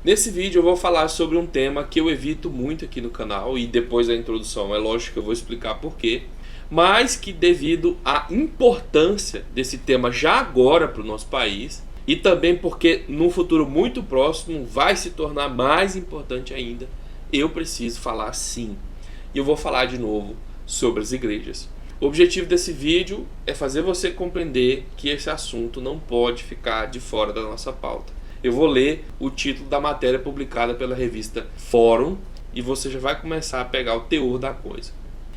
Nesse vídeo eu vou falar sobre um tema que eu evito muito aqui no canal e depois da introdução é lógico que eu vou explicar porquê, mas que devido à importância desse tema já agora para o nosso país e também porque no futuro muito próximo vai se tornar mais importante ainda, eu preciso falar sim. E eu vou falar de novo sobre as igrejas. O objetivo desse vídeo é fazer você compreender que esse assunto não pode ficar de fora da nossa pauta. Eu vou ler o título da matéria publicada pela revista Fórum e você já vai começar a pegar o teor da coisa.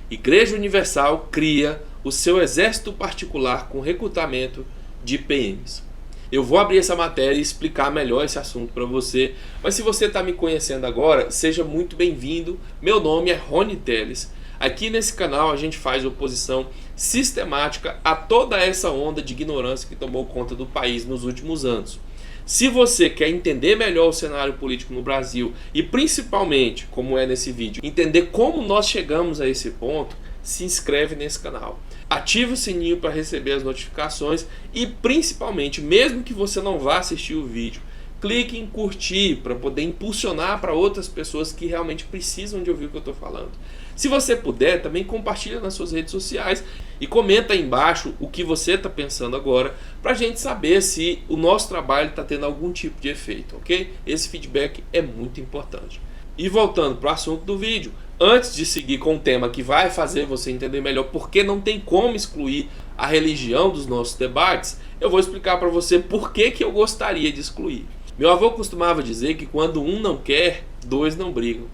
Igreja Universal cria o seu exército particular com recrutamento de PMs. Eu vou abrir essa matéria e explicar melhor esse assunto para você, mas se você está me conhecendo agora, seja muito bem-vindo. Meu nome é Rony Teles. Aqui nesse canal a gente faz oposição sistemática a toda essa onda de ignorância que tomou conta do país nos últimos anos. Se você quer entender melhor o cenário político no Brasil e principalmente, como é nesse vídeo, entender como nós chegamos a esse ponto, se inscreve nesse canal. Ative o sininho para receber as notificações e principalmente, mesmo que você não vá assistir o vídeo, clique em curtir para poder impulsionar para outras pessoas que realmente precisam de ouvir o que eu estou falando. Se você puder, também compartilha nas suas redes sociais e comenta aí embaixo o que você está pensando agora para a gente saber se o nosso trabalho está tendo algum tipo de efeito, ok? Esse feedback é muito importante. E voltando para o assunto do vídeo, antes de seguir com o tema que vai fazer você entender melhor por que não tem como excluir a religião dos nossos debates, eu vou explicar para você por que eu gostaria de excluir. Meu avô costumava dizer que quando um não quer, dois não brigam.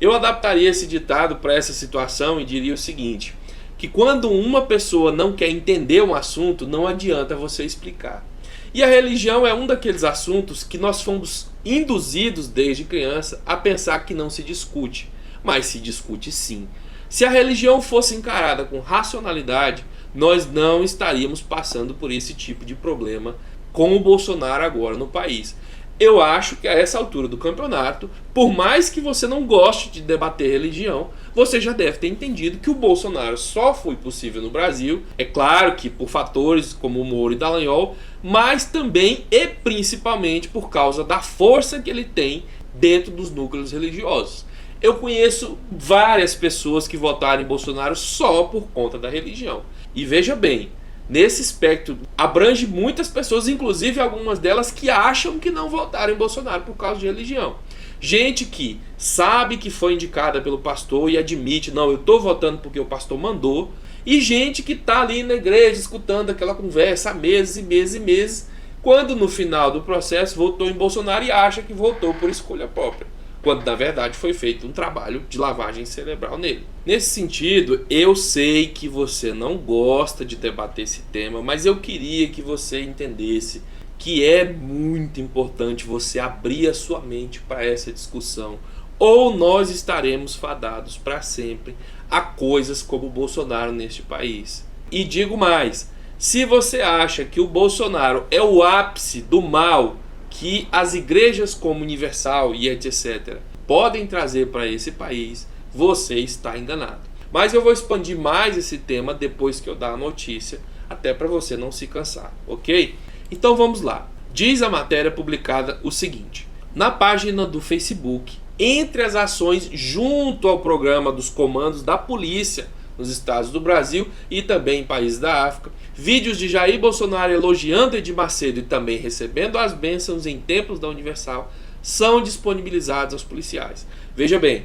Eu adaptaria esse ditado para essa situação e diria o seguinte, que quando uma pessoa não quer entender um assunto, não adianta você explicar. E a religião é um daqueles assuntos que nós fomos induzidos desde criança a pensar que não se discute, mas se discute sim. Se a religião fosse encarada com racionalidade, nós não estaríamos passando por esse tipo de problema com o Bolsonaro agora no país. Eu acho que a essa altura do campeonato, por mais que você não goste de debater religião, você já deve ter entendido que o Bolsonaro só foi possível no Brasil, é claro que por fatores como o Moro e Dallagnol, mas também e principalmente por causa da força que ele tem dentro dos núcleos religiosos. Eu conheço várias pessoas que votaram em Bolsonaro só por conta da religião. E veja bem, nesse espectro abrange muitas pessoas, inclusive algumas delas que acham que não votaram em Bolsonaro por causa de religião. Gente que sabe que foi indicada pelo pastor e admite, não, eu estou votando porque o pastor mandou. E gente que está ali na igreja escutando aquela conversa há meses e meses e meses, quando no final do processo votou em Bolsonaro e acha que votou por escolha própria, quando na verdade foi feito um trabalho de lavagem cerebral nele. Nesse sentido, eu sei que você não gosta de debater esse tema, mas eu queria que você entendesse que é muito importante você abrir a sua mente para essa discussão, ou nós estaremos fadados para sempre a coisas como o Bolsonaro neste país. E digo mais, se você acha que o Bolsonaro é o ápice do mal que as igrejas como Universal e etc. podem trazer para esse país, você está enganado. Mas eu vou expandir mais esse tema depois que eu dar a notícia, até para você não se cansar, ok? Então vamos lá. Diz a matéria publicada o seguinte: na página do Facebook, entre as ações junto ao programa dos comandos da polícia nos estados do Brasil e também em países da África, vídeos de Jair Bolsonaro elogiando Edir Macedo e também recebendo as bênçãos em templos da Universal são disponibilizados aos policiais. Veja bem,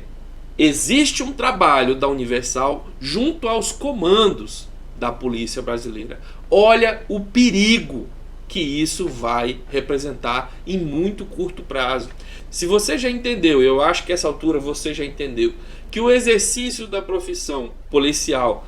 existe um trabalho da Universal junto aos comandos da polícia brasileira. Olha o perigo que isso vai representar em muito curto prazo. Se você já entendeu, eu acho que a essa altura você já entendeu, que o exercício da profissão policial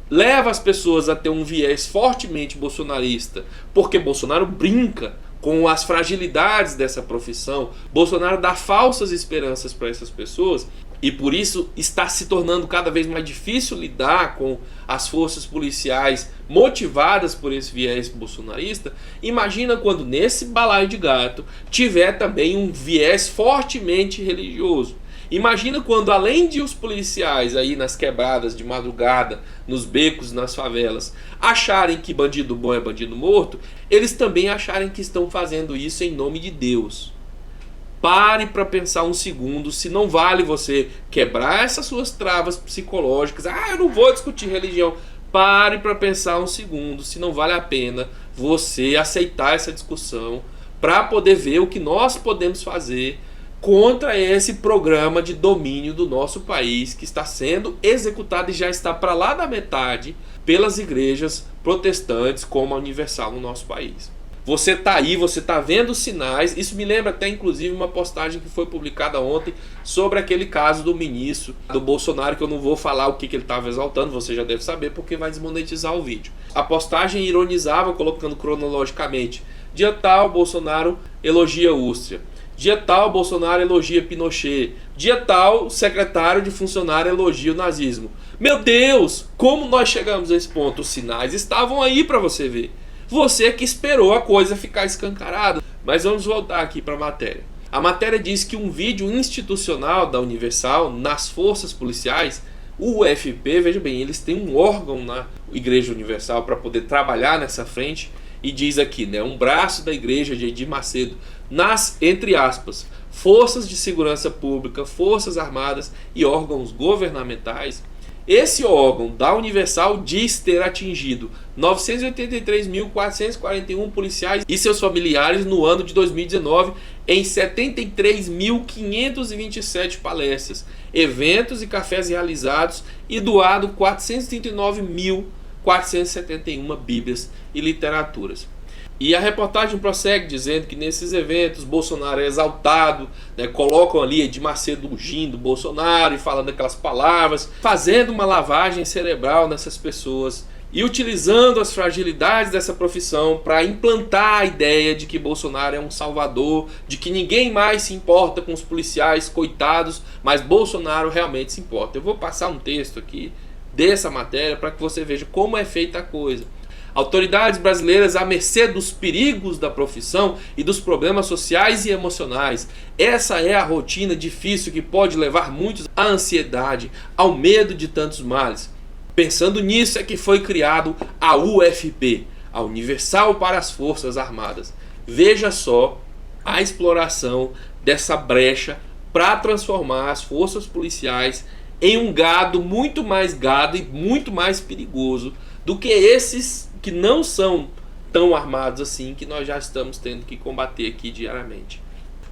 leva as pessoas a ter um viés fortemente bolsonarista, porque Bolsonaro brinca com as fragilidades dessa profissão, Bolsonaro dá falsas esperanças para essas pessoas e por isso está se tornando cada vez mais difícil lidar com as forças policiais motivadas por esse viés bolsonarista. Imagina quando nesse balaio de gato tiver também um viés fortemente religioso. Imagina quando, além de os policiais aí nas quebradas de madrugada, nos becos, nas favelas, acharem que bandido bom é bandido morto, eles também acharem que estão fazendo isso em nome de Deus. Pare para pensar um segundo se não vale você quebrar essas suas travas psicológicas. Eu não vou discutir religião. Pare para pensar um segundo se não vale a pena você aceitar essa discussão para poder ver o que nós podemos fazer contra esse programa de domínio do nosso país que está sendo executado e já está para lá da metade pelas igrejas protestantes como a Universal no nosso país. Você está aí, você está vendo os sinais. Isso me lembra até inclusive uma postagem que foi publicada ontem sobre aquele caso do ministro do Bolsonaro, que eu não vou falar o que ele estava exaltando, você já deve saber porque vai desmonetizar o vídeo. A postagem ironizava, colocando cronologicamente: dia tal, Bolsonaro elogia Ústria. Dia tal, Bolsonaro elogia Pinochet. Dia tal, secretário de funcionário elogia o nazismo. Meu Deus, como nós chegamos a esse ponto? Os sinais estavam aí para você ver. Você que esperou a coisa ficar escancarada. Mas vamos voltar aqui para a matéria. A matéria diz que um vídeo institucional da Universal nas forças policiais, o UFP, veja bem, eles têm um órgão na Igreja Universal para poder trabalhar nessa frente. E diz aqui, um braço da igreja de Edir Macedo nas, entre aspas, forças de segurança pública, forças armadas e órgãos governamentais. Esse órgão da Universal diz ter atingido 983.441 policiais e seus familiares no ano de 2019 em 73.527 palestras, eventos e cafés realizados e doado 439.471 bíblias e literaturas. E a reportagem prossegue dizendo que nesses eventos Bolsonaro é exaltado, colocam ali Edir Macedo ungindo Bolsonaro e falando aquelas palavras, fazendo uma lavagem cerebral nessas pessoas e utilizando as fragilidades dessa profissão para implantar a ideia de que Bolsonaro é um salvador, de que ninguém mais se importa com os policiais coitados, mas Bolsonaro realmente se importa. Eu vou passar um texto aqui dessa matéria para que você veja como é feita a coisa. Autoridades brasileiras à mercê dos perigos da profissão e dos problemas sociais e emocionais. Essa é a rotina difícil que pode levar muitos à ansiedade, ao medo de tantos males. Pensando nisso é que foi criado a UFP, a Universal para as Forças Armadas. Veja só a exploração dessa brecha para transformar as forças policiais em um gado muito mais gado e muito mais perigoso do que esses que não são tão armados assim, que nós já estamos tendo que combater aqui diariamente.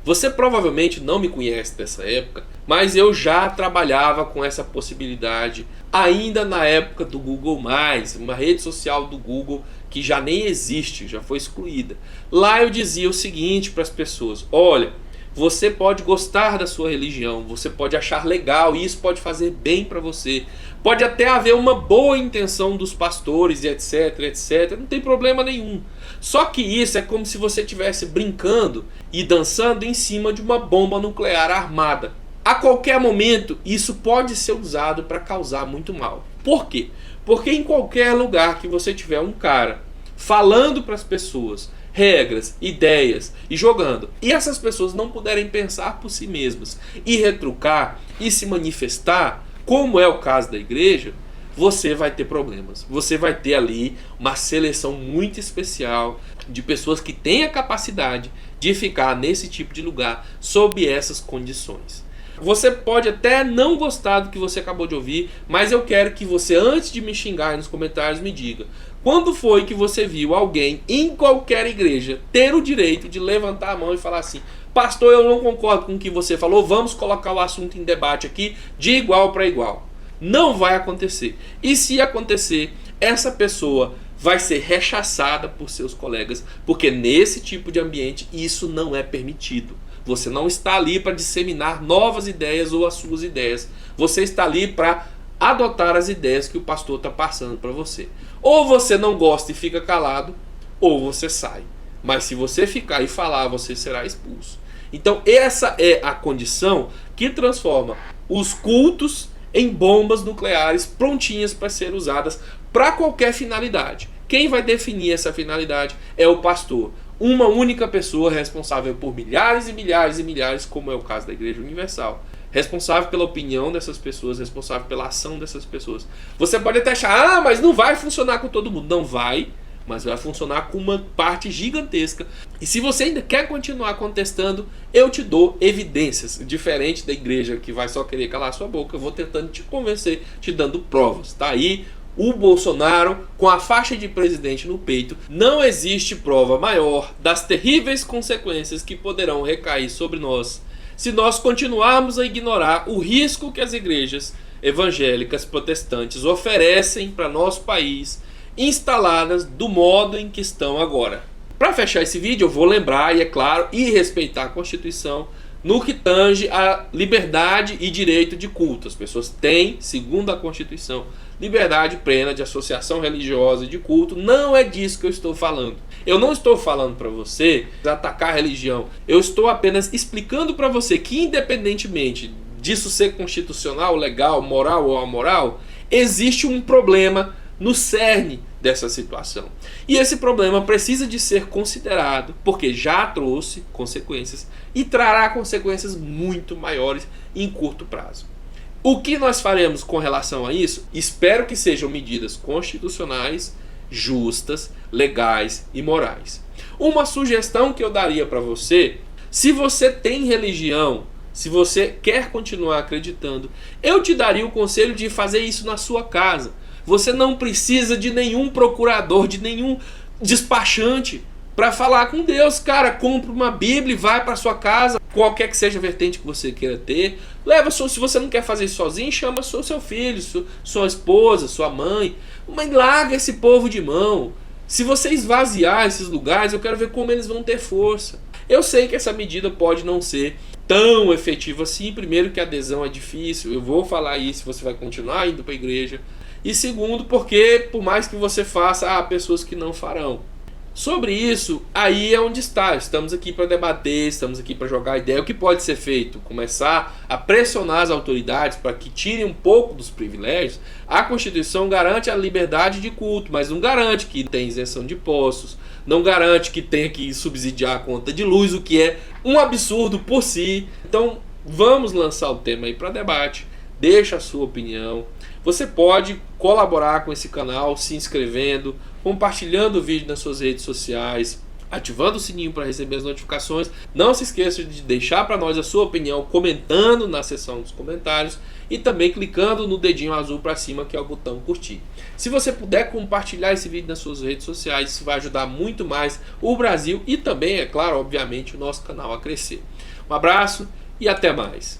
Você provavelmente não me conhece dessa época, mas eu já trabalhava com essa possibilidade ainda na época do Google+, uma rede social do Google que já nem existe, já foi excluída. Lá eu dizia o seguinte para as pessoas: olha, você pode gostar da sua religião, você pode achar legal, e isso pode fazer bem para você. Pode até haver uma boa intenção dos pastores e etc, etc. Não tem problema nenhum. Só que isso é como se você estivesse brincando e dançando em cima de uma bomba nuclear armada. A qualquer momento, isso pode ser usado para causar muito mal. Por quê? Porque em qualquer lugar que você tiver um cara falando para as pessoas regras, ideias e jogando, e essas pessoas não puderem pensar por si mesmas e retrucar e se manifestar, como é o caso da igreja, você vai ter problemas. Você vai ter ali uma seleção muito especial de pessoas que têm a capacidade de ficar nesse tipo de lugar sob essas condições. Você pode até não gostar do que você acabou de ouvir, mas eu quero que você, antes de me xingar aí nos comentários, me diga: quando foi que você viu alguém em qualquer igreja ter o direito de levantar a mão e falar assim: pastor, eu não concordo com o que você falou, vamos colocar o assunto em debate aqui de igual para igual? Não vai acontecer. E se acontecer, essa pessoa vai ser rechaçada por seus colegas, porque nesse tipo de ambiente isso não é permitido. Você não está ali para disseminar novas ideias ou as suas ideias. Você está ali para adotar as ideias que o pastor está passando para você. Ou você não gosta e fica calado, ou você sai. Mas se você ficar e falar, você será expulso. Então essa é a condição que transforma os cultos em bombas nucleares prontinhas para ser usadas para qualquer finalidade. Quem vai definir essa finalidade é o pastor. Uma única pessoa responsável por milhares e milhares e milhares, como é o caso da Igreja Universal. Responsável pela opinião dessas pessoas, responsável pela ação dessas pessoas. Você pode até achar: mas não vai funcionar com todo mundo. Não vai, mas vai funcionar com uma parte gigantesca. E se você ainda quer continuar contestando, eu te dou evidências. Diferente da igreja que vai só querer calar sua boca, eu vou tentando te convencer, te dando provas. Tá aí o Bolsonaro com a faixa de presidente no peito. Não existe prova maior das terríveis consequências que poderão recair sobre nós se nós continuarmos a ignorar o risco que as igrejas evangélicas protestantes oferecem para nosso país, instaladas do modo em que estão agora. Para fechar esse vídeo, eu vou lembrar, e é claro, e respeitar a Constituição no que tange a liberdade e direito de culto. As pessoas têm, segundo a Constituição, liberdade plena de associação religiosa e de culto. Não é disso que eu estou falando. Eu não estou falando para você atacar a religião. Eu estou apenas explicando para você que, independentemente disso ser constitucional, legal, moral ou amoral, existe um problema no cerne dessa situação. E esse problema precisa de ser considerado, porque já trouxe consequências e trará consequências muito maiores em curto prazo. O que nós faremos com relação a isso? Espero que sejam medidas constitucionais, justas, legais e morais. Uma sugestão que eu daria para você, se você tem religião, se você quer continuar acreditando, eu te daria o conselho de fazer isso na sua casa. Você não precisa de nenhum procurador, de nenhum despachante para falar com Deus. Cara, compra uma Bíblia e vai para sua casa, qualquer que seja a vertente que você queira ter. Se você não quer fazer isso sozinho, chama seu filho, sua esposa, sua mãe. Mas larga esse povo de mão. Se você esvaziar esses lugares, eu quero ver como eles vão ter força. Eu sei que essa medida pode não ser tão efetiva assim. Primeiro que a adesão é difícil, eu vou falar isso, você vai continuar indo para a igreja. E segundo, porque por mais que você faça, há pessoas que não farão. Sobre isso, aí é onde está. Estamos aqui para debater, estamos aqui para jogar ideia. O que pode ser feito? Começar a pressionar as autoridades para que tirem um pouco dos privilégios. A Constituição garante a liberdade de culto, mas não garante que tenha isenção de impostos, não garante que tenha que subsidiar a conta de luz, o que é um absurdo por si. Então, vamos lançar o tema aí para debate. Deixa a sua opinião. Você pode colaborar com esse canal se inscrevendo, compartilhando o vídeo nas suas redes sociais, ativando o sininho para receber as notificações. Não se esqueça de deixar para nós a sua opinião comentando na seção dos comentários e também clicando no dedinho azul para cima, que é o botão curtir. Se você puder compartilhar esse vídeo nas suas redes sociais, isso vai ajudar muito mais o Brasil e também, é claro, obviamente, o nosso canal a crescer. Um abraço e até mais.